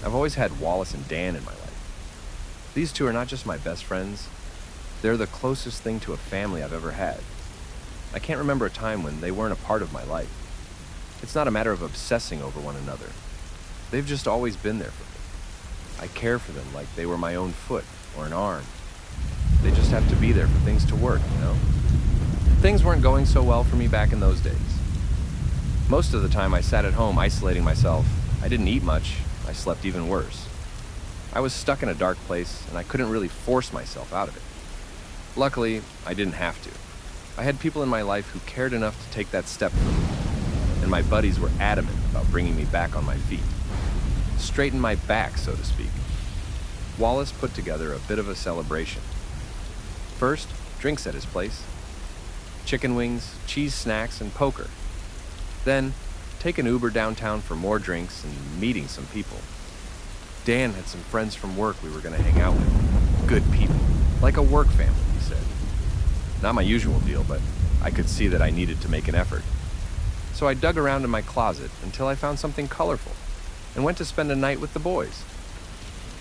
I've always had Wallace and Dan in my life. These two are not just my best friends, they're the closest thing to a family I've ever had. I can't remember a time when they weren't a part of my life. It's not a matter of obsessing over one another. They've just always been there for me. I care for them like they were my own foot or an arm. They just have to be there for things to work, you know? Things weren't going so well for me back in those days. Most of the time I sat at home isolating myself. I didn't eat much. I slept even worse. I was stuck in a dark place and I couldn't really force myself out of it. Luckily, I didn't have to. I had people in my life who cared enough to take that step for me, and my buddies were adamant about bringing me back on my feet. Straighten my back, so to speak. Wallace put together a bit of a celebration. First, drinks at his place. Chicken wings, cheese snacks, and poker. Then, take an Uber downtown for more drinks and meeting some people. Dan had some friends from work we were going to hang out with. Good people. Like a work family, he said. Not my usual deal, but I could see that I needed to make an effort. So I dug around in my closet until I found something colorful and went to spend a night with the boys.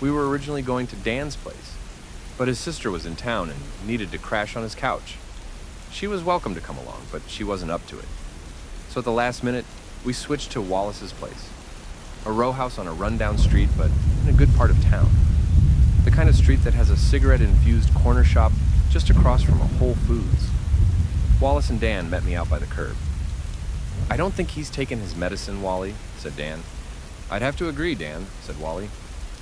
We were originally going to Dan's place, but his sister was in town and needed to crash on his couch. She was welcome to come along, but she wasn't up to it. So at the last minute, we switched to Wallace's place. A row house on a rundown street, but in a good part of town. The kind of street that has a cigarette-infused corner shop just across from a Whole Foods. Wallace and Dan met me out by the curb. "I don't think he's taken his medicine, Wally," said Dan. "I'd have to agree, Dan," said Wally.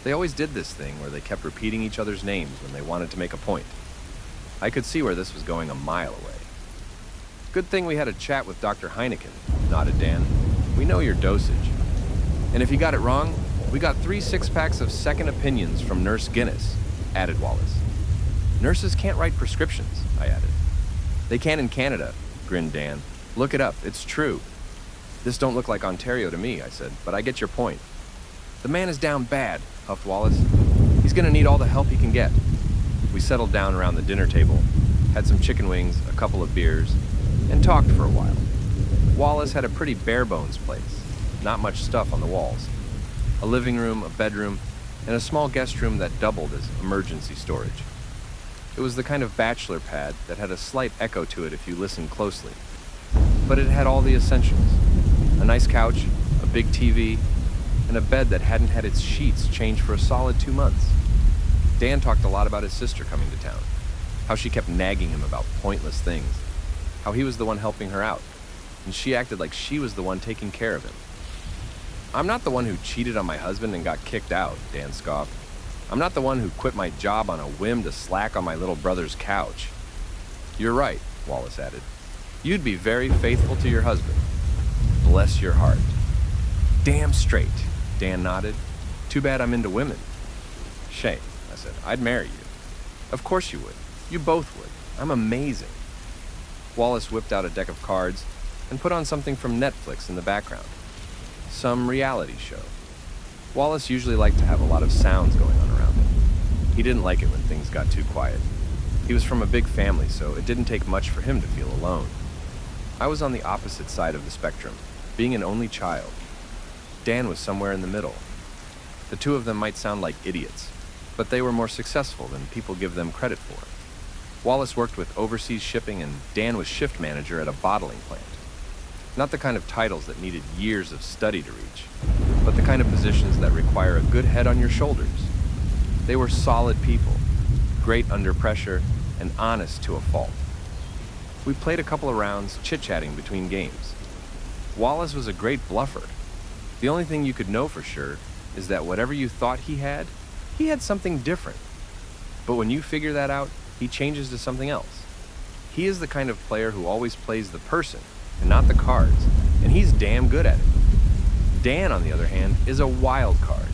They always did this thing where they kept repeating each other's names when they wanted to make a point. I could see where this was going a mile away. "Good thing we had a chat with Dr. Heineken," nodded Dan. "We know your dosage. And if you got it wrong, we got 3 six-packs of second opinions from Nurse Guinness," added Wallace. "Nurses can't write prescriptions," I added. "They can in Canada," grinned Dan. "Look it up, it's true." "This don't look like Ontario to me," I said, "but I get your point." "The man is down bad," huffed Wallace. "He's gonna need all the help he can get." We settled down around the dinner table, had some chicken wings, a couple of beers, and talked for a while. Wallace had a pretty bare-bones place, not much stuff on the walls. A living room, a bedroom, and a small guest room that doubled as emergency storage. It was the kind of bachelor pad that had a slight echo to it if you listened closely. But it had all the essentials. A nice couch, a big TV, and a bed that hadn't had its sheets changed for a solid 2 months. Dan talked a lot about his sister coming to town, how she kept nagging him about pointless things, how he was the one helping her out, and she acted like she was the one taking care of him. "I'm not the one who cheated on my husband and got kicked out," Dan scoffed. "I'm not the one who quit my job on a whim to slack on my little brother's couch." "You're right," Wallace added. "You'd be very faithful to your husband. Bless your heart." "Damn straight," Dan nodded. "Too bad I'm into women." "Shame," I said. "I'd marry you." "Of course you would. You both would. I'm amazing." Wallace whipped out a deck of cards and put on something from Netflix in the background. Some reality show. Wallace usually liked to have a lot of sounds going on around him. He didn't like it when things got too quiet. He was from a big family, so it didn't take much for him to feel alone. I was on the opposite side of the spectrum, being an only child. Dan was somewhere in the middle. The two of them might sound like idiots, but they were more successful than people give them credit for. Wallace worked with overseas shipping, and Dan was shift manager at a bottling plant. Not the kind of titles that needed years of study to reach, but the kind of positions that require a good head on your shoulders. They were solid people, great under pressure, and honest to a fault. We played a couple of rounds, chit-chatting between games. Wallace was a great bluffer. The only thing you could know for sure is that whatever you thought he had something different. But when you figure that out, he changes to something else. He is the kind of player who always plays the person and not the cards, and he's damn good at it. Dan, on the other hand, is a wild card.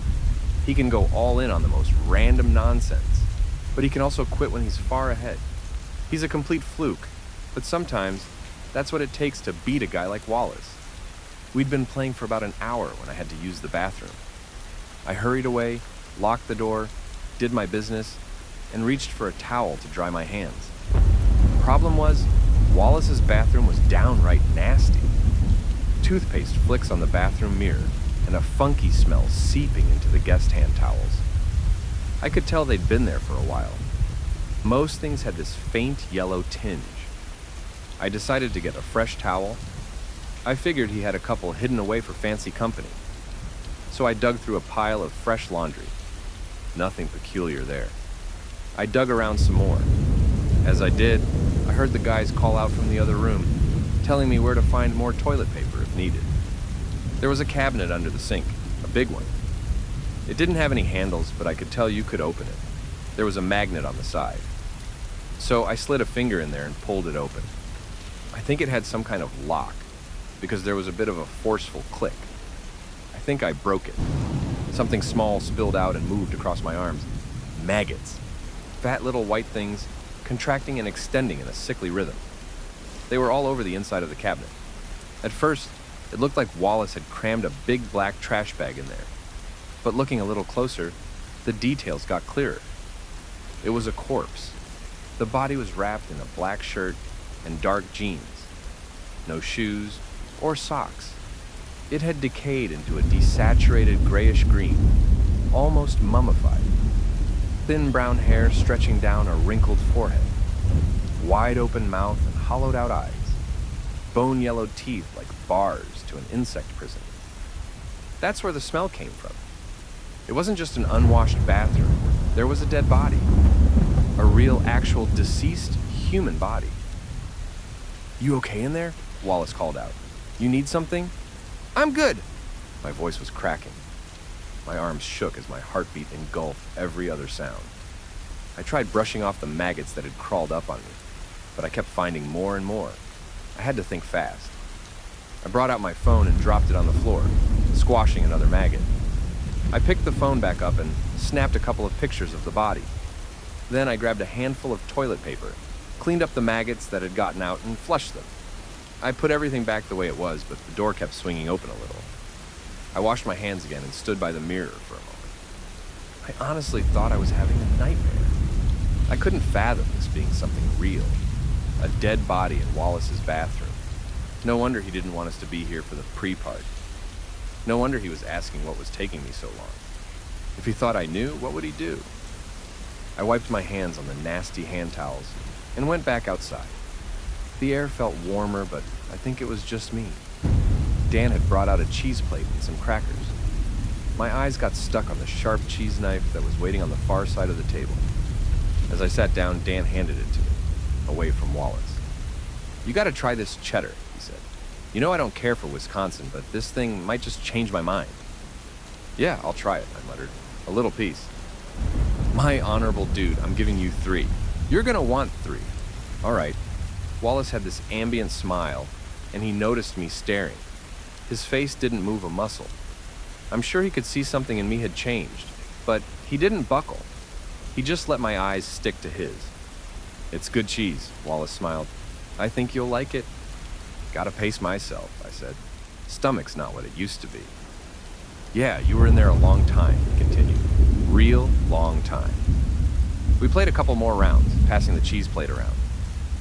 He can go all in on the most random nonsense, but he can also quit when he's far ahead. He's a complete fluke, but sometimes that's what it takes to beat a guy like Wallace. We'd been playing for about an hour when I had to use the bathroom. I hurried away, locked the door, did my business, and reached for a towel to dry my hands. Problem was, Wallace's bathroom was downright nasty. Toothpaste flicks on the bathroom mirror, and a funky smell seeping into the guest hand towels. I could tell they'd been there for a while. Most things had this faint yellow tinge. I decided to get a fresh towel. I figured he had a couple hidden away for fancy company. So I dug through a pile of fresh laundry. Nothing peculiar there. I dug around some more. As I did, I heard the guys call out from the other room, telling me where to find more toilet paper if needed. There was a cabinet under the sink, a big one. It didn't have any handles, but I could tell you could open it. There was a magnet on the side. So I slid a finger in there and pulled it open. I think it had some kind of lock, because there was a bit of a forceful click. I think I broke it. Something small spilled out and moved across my arms. Maggots. Fat little white things, contracting and extending in a sickly rhythm. They were all over the inside of the cabinet. At first, it looked like Wallace had crammed a big black trash bag in there. But looking a little closer, the details got clearer. It was a corpse. The body was wrapped in a black shirt and dark jeans. No shoes or socks. It had decayed into a desaturated grayish green, almost mummified. Thin brown hair stretching down a wrinkled forehead. Wide open mouth and hollowed out eyes. Bone-yellow teeth like bars to an insect prison. That's where the smell came from. It wasn't just an unwashed bathroom. There was a dead body. A real, actual, deceased human body. "You okay in there?" Wallace called out. "You need something?" "I'm good." My voice was cracking. My arms shook as my heartbeat engulfed every other sound. I tried brushing off the maggots that had crawled up on me, but I kept finding more and more. I had to think fast. I brought out my phone and dropped it on the floor, squashing another maggot. I picked the phone back up and snapped a couple of pictures of the body. Then I grabbed a handful of toilet paper, cleaned up the maggots that had gotten out, and flushed them. I put everything back the way it was, but the door kept swinging open a little. I washed my hands again and stood by the mirror for a moment. I honestly thought I was having a nightmare. I couldn't fathom this being something real. A dead body in Wallace's bathroom. No wonder he didn't want us to be here for the pre-party. No wonder he was asking what was taking me so long. If he thought I knew, what would he do? I wiped my hands on the nasty hand towels and went back outside. The air felt warmer, but I think it was just me. Dan had brought out a cheese plate and some crackers. My eyes got stuck on the sharp cheese knife that was waiting on the far side of the table. As I sat down, Dan handed it to me, away from Wallace. "You gotta try this cheddar," he said. "You know I don't care for Wisconsin, but this thing might just change my mind." "Yeah, I'll try it," I muttered. "A little piece." "My honorable dude, I'm giving you 3. You're gonna want 3. All right." Wallace had this ambient smile, and he noticed me staring. His face didn't move a muscle. I'm sure he could see something in me had changed, but he didn't buckle. He just let my eyes stick to his. "It's good cheese," Wallace smiled. "I think you'll like it." "Gotta pace myself," I said. "Stomach's not what it used to be." "Yeah, you were in there a long time," he continued. "Real long time." We played a couple more rounds, passing the cheese plate around.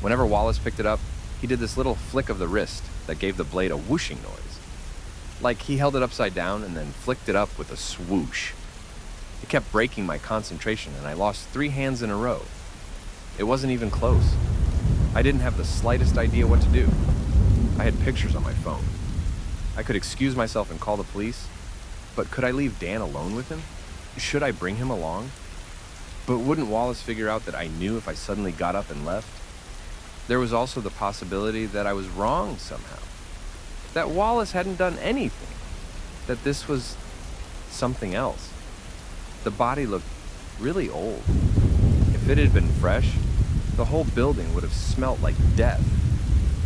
Whenever Wallace picked it up, he did this little flick of the wrist that gave the blade a whooshing noise. Like he held it upside down and then flicked it up with a swoosh. It kept breaking my concentration, and I lost 3 hands in a row. It wasn't even close. I didn't have the slightest idea what to do. I had pictures on my phone. I could excuse myself and call the police, but could I leave Dan alone with him? Should I bring him along? But wouldn't Wallace figure out that I knew if I suddenly got up and left? There was also the possibility that I was wrong somehow. That Wallace hadn't done anything. That this was something else. The body looked really old. If it had been fresh, the whole building would have smelt like death.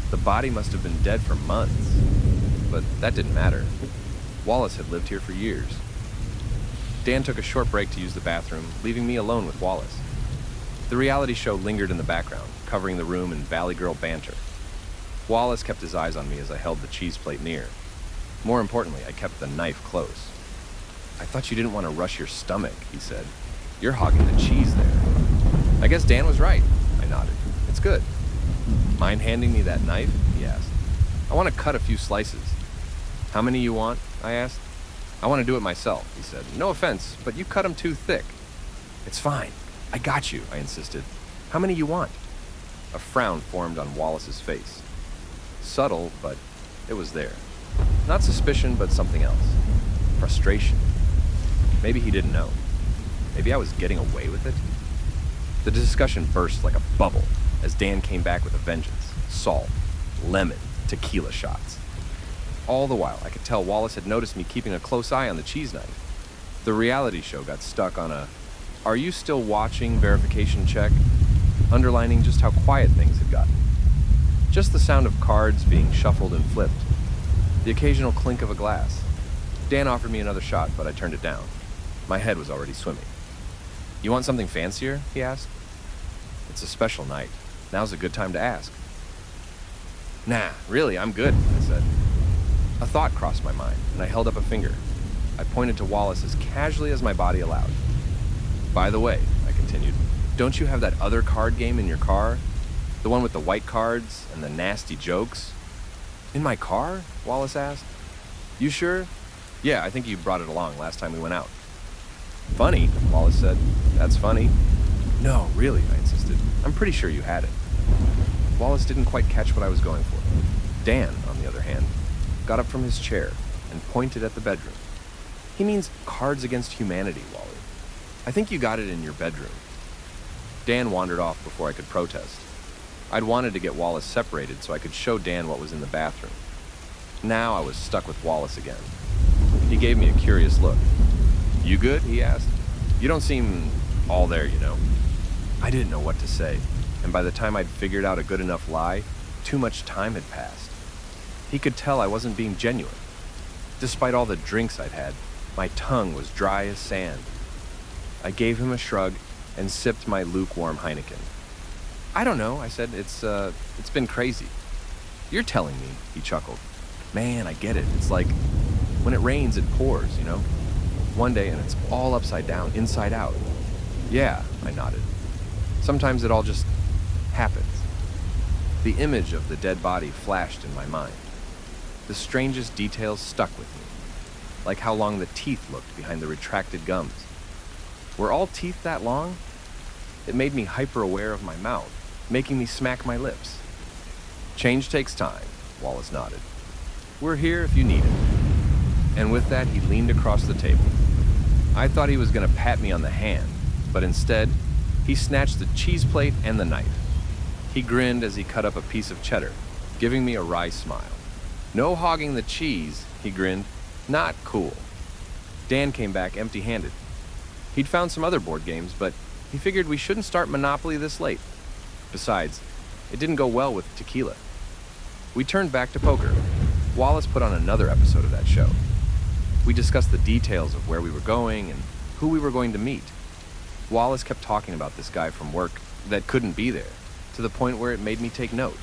The body must have been dead for months. But that didn't matter. Wallace had lived here for years. Dan took a short break to use the bathroom, leaving me alone with Wallace. The reality show lingered in the background, covering the room in Valley Girl banter. Wallace kept his eyes on me as I held the cheese plate near. More importantly, I kept the knife close. "I thought you didn't want to rush your stomach," he said. "You're hogging the cheese there." "I guess Dan was right," I nodded. "It's good." "Mind handing me that knife?" he asked. "I want to cut a few slices." "How many you want?" I asked. I want to do it myself, he said. No offense, but you cut them too thick. It's fine. I got you, I insisted. How many you want? A frown formed on Wallace's face. Subtle, but it was there. Not suspicion, but something else. Frustration. Maybe he didn't know. Maybe I was getting away with it. The discussion burst like a bubble as Dan came back with a vengeance. Salt, lemon, tequila shots. All the while, I could tell Wallace had noticed me keeping a close eye on the cheese knife. The reality show got stuck on a "Are you still watching?" verification check, underlining just how quiet things had gotten. Just the sound of cards being shuffled and flipped. The occasional clink of a glass. Dan offered me another shot, but I turned it down. My head was already swimming. You want something fancier? He asked. It's a special night. Now's a good time to ask. Nah, really, I'm good, I said. A thought crossed my mind, and I held up a finger. I pointed to Wallace as casually as my body allowed. By the way, I continued, don't you have that other card game in your car? The one with the white cards and the nasty jokes? In my car? Wallace asked. You sure? Yeah, I think you brought it along last time we went out. Funny, Wallace said. That's funny. No, really, I insisted. I'm pretty sure you had it. Wallace didn't quite catch what I was going for. Dan, on the other hand, got up from his chair and pointed at the bedroom. He means Cards Against Humanity, Wally. I think you got it in your bedroom. Dan wandered off before I could protest. I'd wanted to get Wallace separated so I could show Dan what was in the bathroom. Now I was stuck with Wallace again. He gave me a curious look. You good? He asked. You don't seem all there, you know. I didn't know what to say, and by the time I'd figured out a good enough lie, too much time had passed. He could tell I wasn't being genuine. Despite all the drinks I'd had, my tongue was dry as sand. I gave him a shrug and sipped my lukewarm Heineken. I don't know, I said. It's been crazy. You're telling me, he chuckled. Man, I get it. It's like when it rains, it pours, you know? One day and it's all upside down, inside out. Yeah, I nodded. Sometimes it all just happens. The image of the dead body flashed in my mind. The strangest details stuck with me, like how long the teeth looked behind the retracted gums. Were all teeth that long? It made me hyper-aware of my mouth, making me smack my lips. Change takes time, Wallace nodded. We're here if you need it. And with that, he leaned across the table. I thought he was going to pat me on the hand, but instead, he snatched the cheese plate and the knife. He grinned as he cut up a piece of cheddar, giving me a wry smile. No hogging the cheese, he grinned. Not cool. Dan came back empty-handed. He'd found some other board games, but he figured we shouldn't start Monopoly this late. Besides, it didn't go well with tequila. We turned back to poker. Wallace put on another episode of that show. We discussed the details of where we were going and who we were going to meet. Wallace kept talking about this guy from work that couldn't be there, to the point where it made me take note.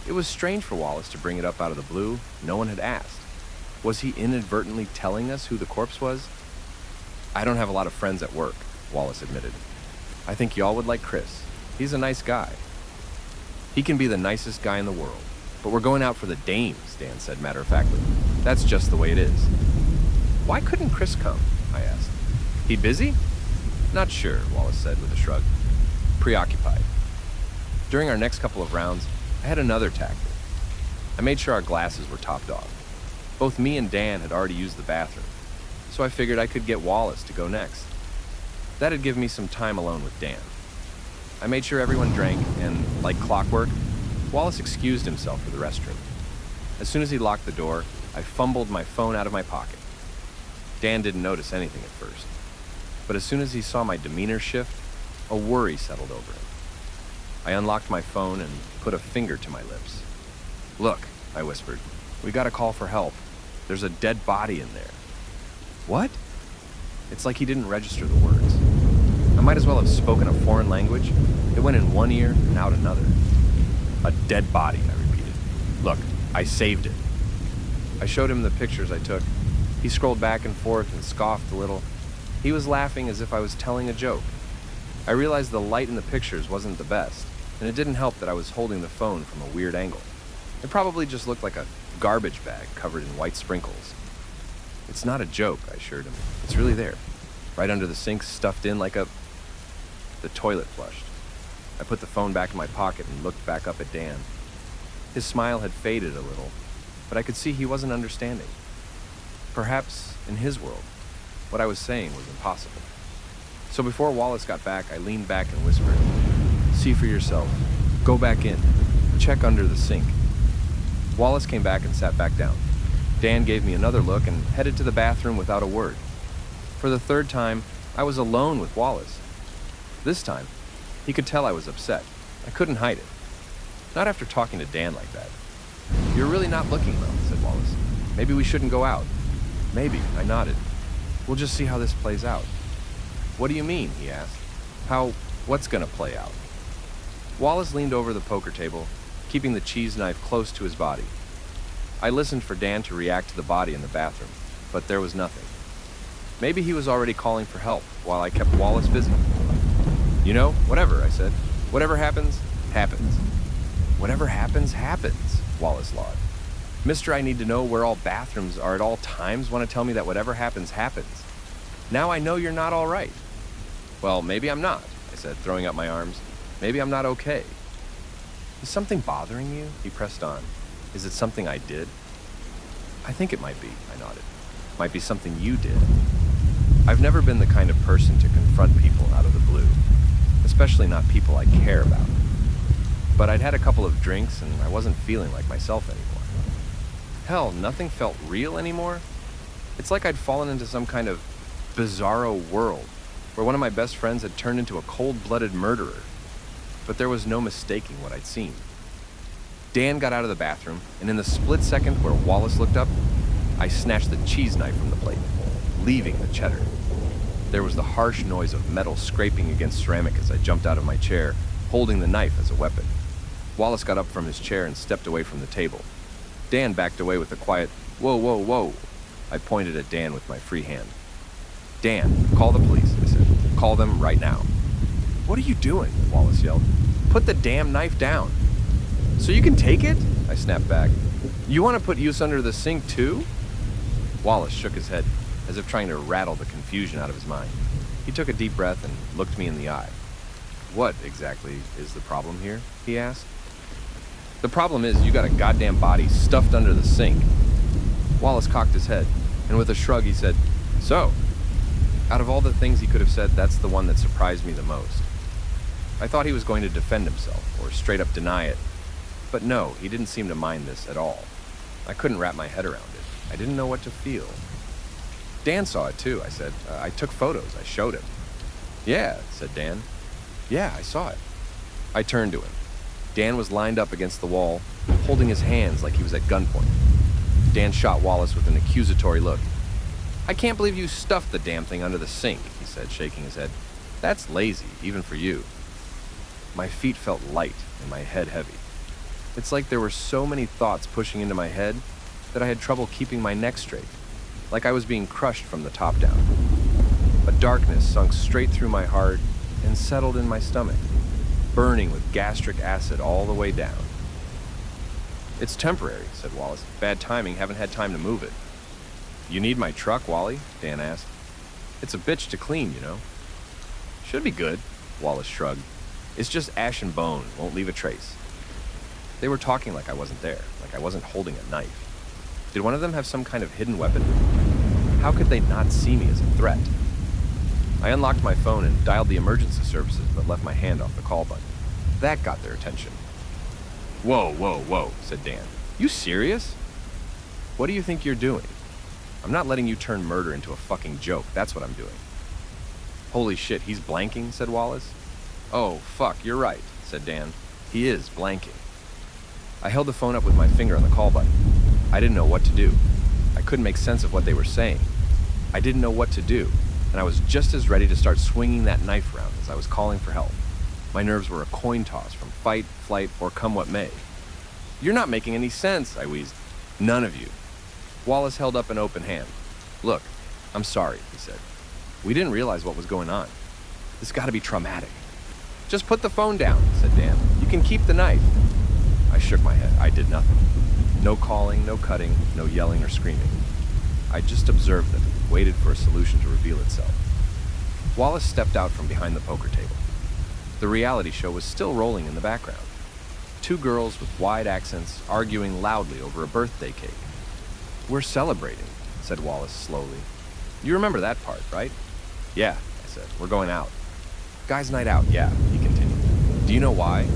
It was strange for Wallace to bring it up out of the blue. No one had asked. Was he inadvertently telling us who the corpse was? I don't have a lot of friends at work, Wallace admitted. I think y'all would like Chris. He's a nice guy. He can be the nicest guy in the world. But we're going out for the dames, Dan said matter-of-factly. That's just the way it is. Why couldn't Chris come? I asked. He busy? Not sure, Wallace said with a shrug. Preoccupied. During our next couple of rounds, I had another tactic. I made sure our glasses were topped off. Both me and Dan had already used the bathroom, so I figured I could get Wallace to go next. That'd give me some time alone with Dan. I made sure everyone drank, and, like clockwork, Wallace excused himself for the restroom. As soon as he locked the door, I fumbled my phone out of my pocket. Dan didn't notice anything at first, but as soon as he saw my demeanor shift, a worry settled over him. I unlocked my phone and put a finger to my lips. Look, I whispered, we got a call for help. There's a dead body in there. What? It's like he didn't register the words. I might as well have spoken a foreign language. It went in one ear and out another. A dead body, I repeated. Look, I saved it. I showed him the pictures I took. He scrolled back and forth and scoffed a little. He was laughing as if I was telling a joke. I realized the light in the pictures wasn't the best, and it didn't help that I was holding the phone from a weird angle. It probably just looked like a garbage bag covered in white sprinkles. It's not a joke, I assured him. It's really there. Right under the sink, stuffed in like a... The toilet flushed. I put the phone back in my pocket and looked back up at Dan. His smile had faded a little, but I could see he wasn't understanding. Perhaps, in his world, what I was saying was impossible. So before Wallace got back, I leaned back and whispered, "See for yourself. Go back in. Check under the sink." Wallace came back and sat back down. Dan gave me another look and headed to the bathroom without a word. For the third time, I was alone with Wallace. This time, he could tell I was upset. I couldn't hide it. Not after talking to Dan like that. "You're really not looking well," said Wallace. "Maybe we shouldn't go out." "Maybe," I nodded. "We'll just see how this plays out." "What do you mean?" he asked. What's gonna play out?" Wallace leaned over the poker table, keeping the cheese knife close to his body. I listened for Dan to react to the body in the bathroom, but there was nothing. Maybe he was already calling for help while I kept Wallace busy. "You know, whatever," I said. "Whatever happens, happens." "Whatever happens, happens," Wallace lawed. "Mister, I need to know where all bathrooms are at all times want to tell me that whatever happens, happens. Now I know you're not all right." "Well, maybe I'm not," I said, throwing up my arms. "Maybe I'm not okay." "Is something bothering you?" He pressed on. "Is it something I did?" "I think it might be," I nodded. "Might be something you did." I've never been the kind of person to confront people out of the blue, especially not people I care about. But I'd had a couple of drinks and I wasn't feeling like myself anymore. Hell, nothing felt real anymore. It's like I'd fallen into some kind of bizarro world where one of my best friends had turned into a cold-blooded murderer. But there was no mistaking what I'd seen. Dan got out of the bathroom, and in the split second where Wallace looked up, I snatched the cheese knife from the plate, leaving the cheddar. There was the harsh noise of metal scraping against ceramic as I jumped out of my chair, holding the knife as a weapon. Wallace got up from his chair and stepped away from the table. Dan backed away with a quiet, "Whoa, whoa, whoa." I pointed at Dan with my free hand. "Dan, call the police," I said. "Call them right now." "What are you doing?" Wallace yelled. "Put the damn knife down." "So you can take it?" I snapped back. "You want to put use under the sink too?" Wallace shook his head, as if trying to rattle the confusion out of his mind. He took a deep breath and looked me in the eye. "What exactly is the problem here?" he asked. "The problem is you got a goddamn body stuffed under the sink." Wallace cocked his head, and with a shrug he said, "So?" Out of all the things he could have said, that's the one that surprised me the most. I thought he was going to defend himself, or straight up deny it. But no, he didn't seem to mind this at all. I couldn't wrap my head around it. I didn't know what to feel. "Dan saw it too," I said. "I took photos. I showed him." "Yeah," said Dan. "Yeah, I saw it." I turned to him. Dan was lined up against the wall, holding his hands like he was at gunpoint. Dan shot Wallace with an accusatory look. "I can't believe you stuffed the damn thing under the sink," he said, shaking his head. "That's lazy, even for you." My feet felt light and my head heavy. It's like there were so many thoughts pushing into my head that I had trouble keeping my neck straight, like I was being crushed from the top down. A darkness sunk straight through my heart and settled in my stomach, burning with gastric acid all the way down. "It's temporary," said Wallace. "Bad timing, haven't had time to move it." "You need my truck, Wally?" Dan asked. "It's a bitch to clean, you know." "Should be good," Wallace shrugged. "It's just ash and bone, won't leave a trace." They were talking like I wasn't there, like I wasn't holding a knife. Did one of them have some kind of hidden weapon? How could they not see me as a threat? I unlocked my phone and dialed the emergency services, but left my hand off the call button. That got their attention. "Whoa, whoa, whoa," said Dan. "You serious?" "What do you think you're doing?" "I'm not letting you turn murder into a fucking joke, that's what I'm doing." "Holy shit, he's blanking," said Wallace. "Oh, fuck, you're right," said Dan. "He is blanking." I held the phone up with my finger on the call button. I didn't know what to do. I couldn't make sense of what they were saying. I didn't know what to do, and I was just as ready to start swinging that knife around as I was calling for help. My nerves were a coin toss from fight, flight, or come what may. "You're not making any sense," I wheezed. "None of you." Wallace held up an open hand. "Look, I'm sorry," he said. "We didn't realize what was going on. This gotta be traumatic." "Just put the phone down," said Dan. "You can keep the knife." I shook my head. I did nothing. No calling, no cutting, no yelling or screaming. I just observed them, waited for a solution to reveal itself. Wallace stepped out from behind the poker table. The reality show was still rolling in the background. Two girls with wide accents arguing loudly over a birthday cake. "We're celebrating," said Wallace slowly. "You remember that part, right?" "Yeah," I said. "We're going out." "Guys' night out, yeah," he continued. "Do you know why?"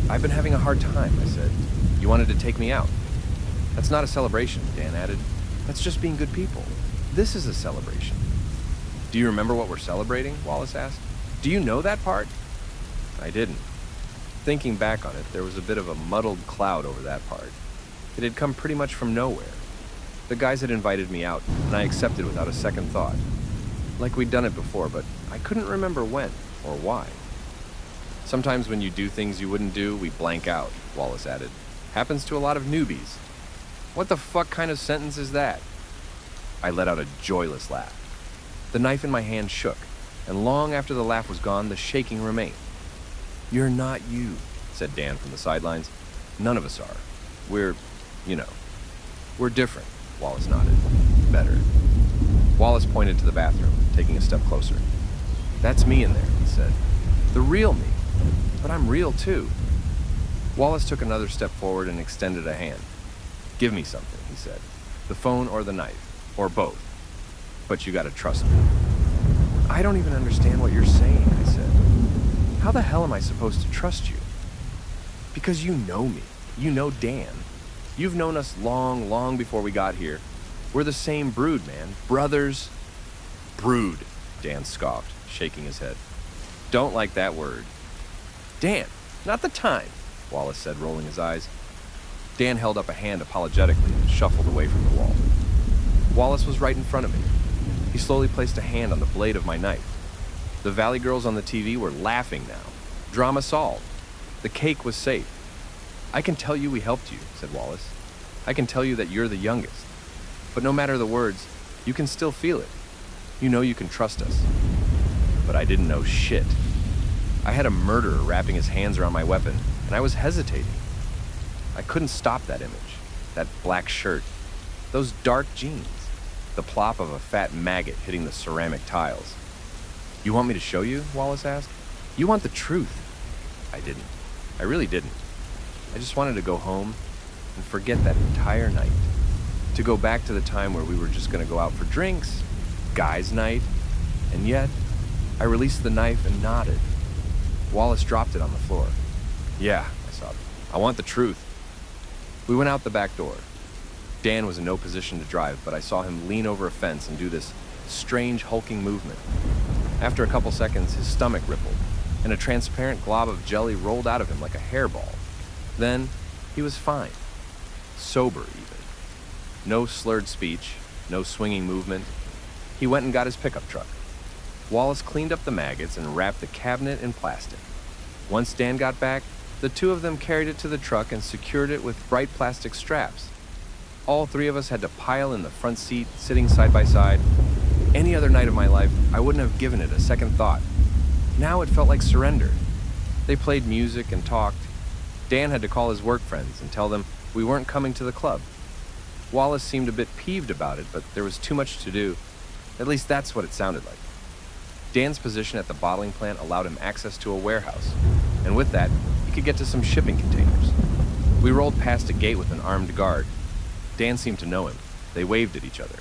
"I've been having a hard time," I said. "You wanted to take me out." "That's not a celebration," Dan added. "That's just being good people. This is a celebration." "Do you remember what we're celebrating?" Wallace asked. "Do you know that part?" I didn't. Thinking back on it, there was a bit of a muddled cloud over that part. It had come pretty much from nowhere. The guys had invited me out, and I accepted without a second thought. Like we'd done it before, but I couldn't remember when or why. "Sometimes when you do things you wouldn't do, we blank out," Wallace added. "Happens to a lot of newbies." "What the fuck kind of sentence is that?" I let out a joyless laugh. The knife in my hand shook, and long after the laugh was gone, the shaking remained. "You're not you," said Dan from the sidelines. "None of us are. We're different," Wallace nodded. "Better." Wallace pointed to the bathroom, taking a step closer. "That's me in there," he said. "The real me. But I'm real too." Wallace took another step forward and extended a hand. "Give me something," he said. "The phone or the knife, or both. But you gotta trust me." "I don't even understand what you're saying," I said. "How the hell am I supposed to trust you?" "Because you know me. You know Dan. You've known us long, long before we got here. We're the same brood, man. Brothers." "Brood," Dan scoffed, shaking his head. "Don't like that word." "Dan, not the time," Wallace said, rolling his eyes. Dan held up a hand apologetically and shuffled away from the wall. Wallace was right in front of me. He slowly placed a hand on the blade of my knife. The Valley girls on the TV were laughing now. Drama solved. The cake was safe. "I can tell you we helped you," said Wallace. "I can tell you that you're the youngest. But no matter the words, you can still feel it. You know you can trust us." But I didn't know shit. I had a murderer wrapping his hands around my weapon, and I was hesitating. I couldn't stop that image, that black shirt, those dark jeans, the plop of a fat maggot hitting the ceramic tiles. "You want me to show you?" Wallace asked. "You want the truth." I didn't. I really didn't. I just wanted to go home and forget that entire night. To go back to the time where we were just going to go out for drinks, guys' night, and yet I released the knife and nodded. Wallace dropped it on the floor. "Yeah," I sobbed. "I want the truth." We went out the back door. Dan was in no position to drive, but I saw him lean over a fence and do this strange hulking movement. After a couple seconds, his stomach rippled, and a transparent glob of jelly rolled out of him like a hairball. Then, he was fine. Sober, even. No slurred speech, no swinging movement. He went and got his pickup truck. Wallace cleaned up the maggots and wrapped the cabinet in plastic. Once Dan got back, the two of them carried it to the truck and secured it with bright plastic straps. All three of us had to pile in the front seat, sitting side by side. Any other night of my life, I wouldn't have given it a second thought. Now it felt like surrender. They played music and talked. Dan had to call his work friends and tell them we weren't coming to the club. Wallace seemed a bit peeved about it, but there was too much to do. At least that's what it sounded like. Dan's position at the bottling plant allowed him access to a warehouse, and with that, he could get to some shipping containers. We rolled past a gate with an armed guard. Dan seemed to know him. They waved at each other.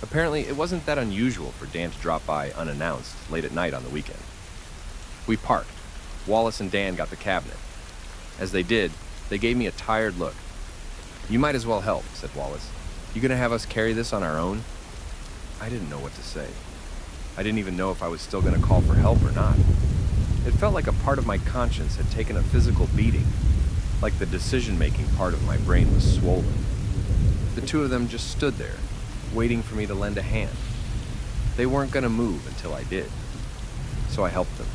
Apparently, it wasn't that unusual for Dan to drop by unannounced late at night on the weekend. We parked. Wallace and Dan got the cabinet. As they did, they gave me a tired look. "You might as well help," said Wallace. "You gonna have us carry this on our own?" I didn't know what to say. I didn't even know if I was still gonna call for help or not. It felt like a part of my conscience had taken a physical beating, like the decision-making part of my brain was swollen. The two of them just stood there, waiting for me to lend a hand. They weren't gonna move until I did. So I helped them.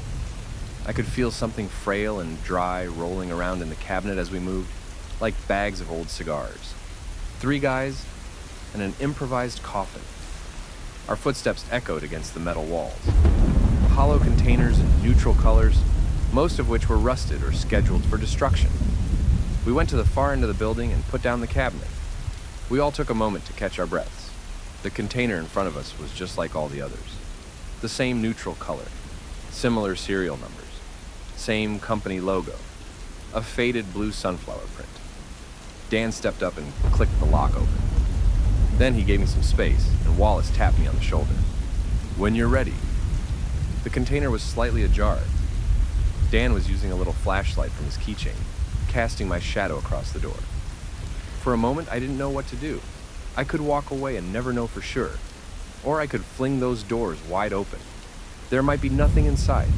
I could feel something frail and dry rolling around in the cabinet as we moved, like bags of old cigars. 3 guys and an improvised coffin. Our footsteps echoed against the metal walls. Hollow containers in neutral colors, most of which were rusted or scheduled for destruction. We went to the far end of the building and put down the cabinet. We all took a moment to catch our breaths. The container in front of us was just like all the others. The same neutral color, similar serial numbers, same company logo, a faded blue sunflower print. Dan stepped up and clicked the lock open. Then he gave me some space, and Wallace tapped me on the shoulder. "When you're ready." The container was slightly ajar. Dan was using a little flashlight from his keychain, casting my shadow across the door. For a moment, I didn't know what to do. I could walk away and never know for sure, or I could fling those doors wide open. There might be nothing inside,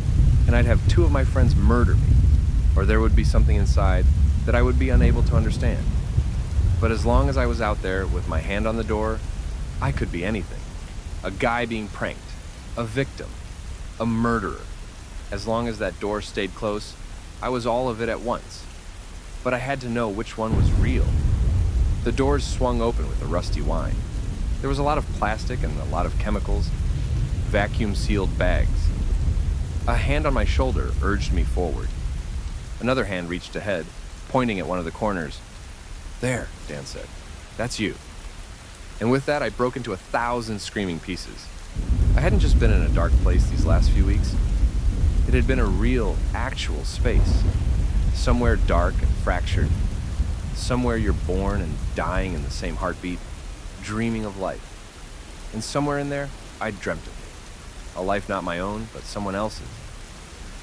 and I'd have two of my friends murder me, or there would be something inside that I would be unable to understand. But as long as I was out there with my hand on the door, I could be anything. A guy being pranked, a victim, a murderer. As long as that door stayed close, I was all of it at once. But I had to know which one was real. The doors swung open with a rusty whine. There was a lot of plastic and a lot of chemicals, vacuum-sealed bags. A hand on my shoulder urged me forward. Another hand reached ahead, pointing at one of the corners. "There," Dan said. "That's you." And with that, I broke into 1,000 screaming pieces. I hadn't just been in a dark place these last few weeks. It had been a real, actual space. Somewhere dark and fractured. Somewhere you're born and dying in the same heartbeat, dreaming of life. And somewhere in there, I dreamt of it. A life not my own, but someone else's.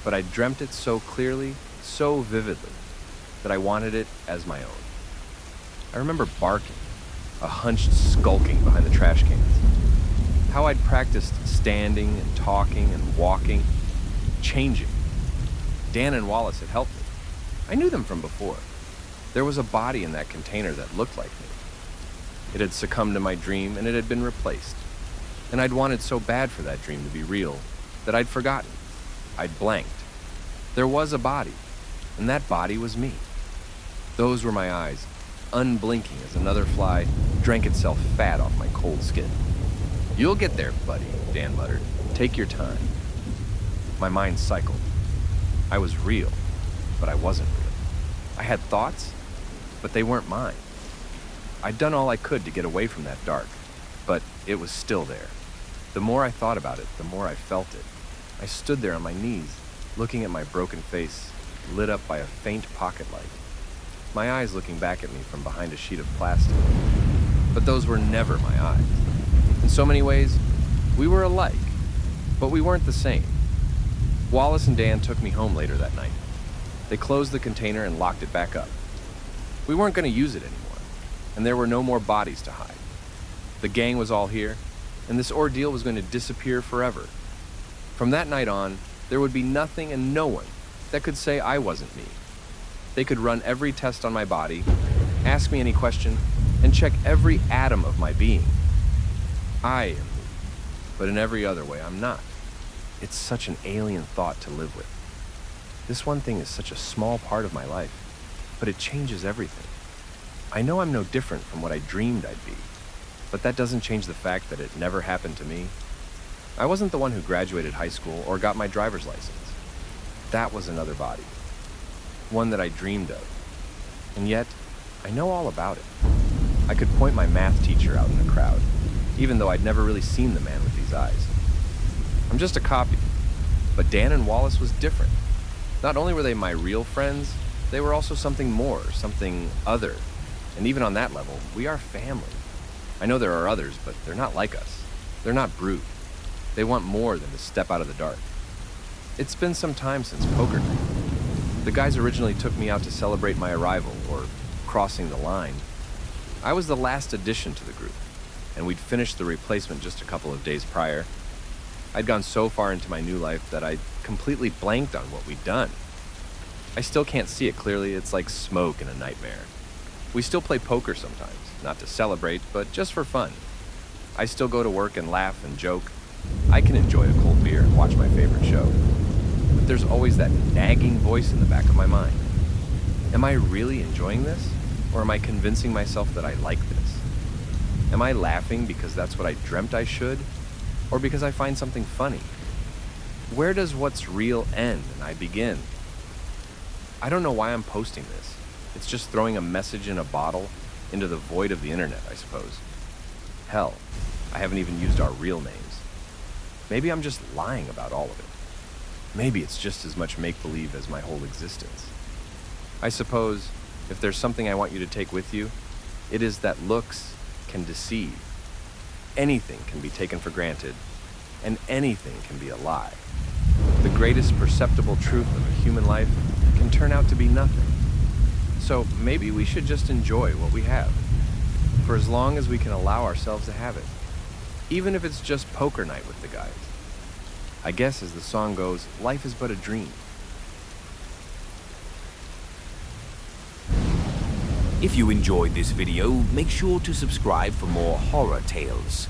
But I dreamt it so clearly, so vividly, that I wanted it as my own. I remember barking, a hunched skulking behind the trash cans. How I'd practiced standing and talking and walking, changing. Dan and Wallace had helped me. I knew them from before. There was a body in that container that looked like me. It had succumbed to my dream and it had been replaced. And I'd wanted so bad for that dream to be real that I'd forgotten. I'd blanked. There was a body, and that body was me. Those were my eyes, unblinking as another fly drank itself fat off my cold skin. "You'll get there, buddy," Dan muttered. "Take your time." My mind cycled. I was real, but I wasn't real. I had thoughts, but they weren't mine. I'd done all I could to get away from that dark, but it was still there. The more I thought about it, the more I felt it. I stood there on my knees, looking at my broken face, lit up by a faint pocket light. My eyes looking back at me from behind a sheet of plastic. But those were never my eyes. In so many ways, we were alike, but we weren't the same. Wallace and Dan took me home later that night. They closed the container and locked it back up. We weren't going to use it anymore, and there were no more bodies to hide. The gang was all here, and this ordeal was going to disappear forever. From that night on, there would be nothing and no one that could say I wasn't me. They could run every test on my body, ask me any question, and check every atom of my being. I am me, but in every other way I'm not. It's such an alien thought to live with. This one thing is such a small part of my life, but it changes everything. I know I'm no different from what I dreamed I'd be, but that doesn't change the fact that it never happened to me. I wasn't the one who graduated high school or got my driver's license. That was another body, one that I dreamed of. And yet, I know all about it. I could point my math teacher out in a crowd, even though I'd never really seen the man with these eyes. I'm just a copy, but Dan and Wallace was different. Not only were they my real friends, they were also something more, something other. And even on that level, we are family. I know there are others, but they're not like us. They're not brute. They want more than to step out of the dark. It's been some time since poker night. The guys originally took me out to celebrate my arrival, or crossing the line. I was the last addition to the group, and we'd finished the replacement just a couple of days prior. I'd gone so far into my new life that I'd completely blanked on what we'd done. I still can't see it clearly. It's like smoke in a nightmare. We still play poker sometimes, not to celebrate, but just for fun. I still go to work and laugh and joke. I can enjoy a cold beer and watch my favorite show. But there's always that nagging voice in the back of my mind. Am I really enjoying this? Or am I convincing myself that I like this? Am I laughing because that's what I dreamt I should? Or because I find something funny? Where does what's real end and I begin? I don't know why I'm posting this. It's just throwing a message in a bottle into the void of the internet, I suppose. Hell, I haven't even used our real names. Maybe I'm just lying about all of it. Maybe it's just as much make-believe as my whole existence. I suppose, if there's something I want you to take with you, it is that looks can deceive. Anything can be taken for granted, and anything can be a lie. The greatest perceptible truth of a human life can turn out to be nothing. So maybe we should just enjoy what we have, for as long as we can allow ourselves to have it, even if it's just poker night with the guys. I guess as the song goes, life is but a dream. If you enjoyed this video, make sure to subscribe for more horror tales.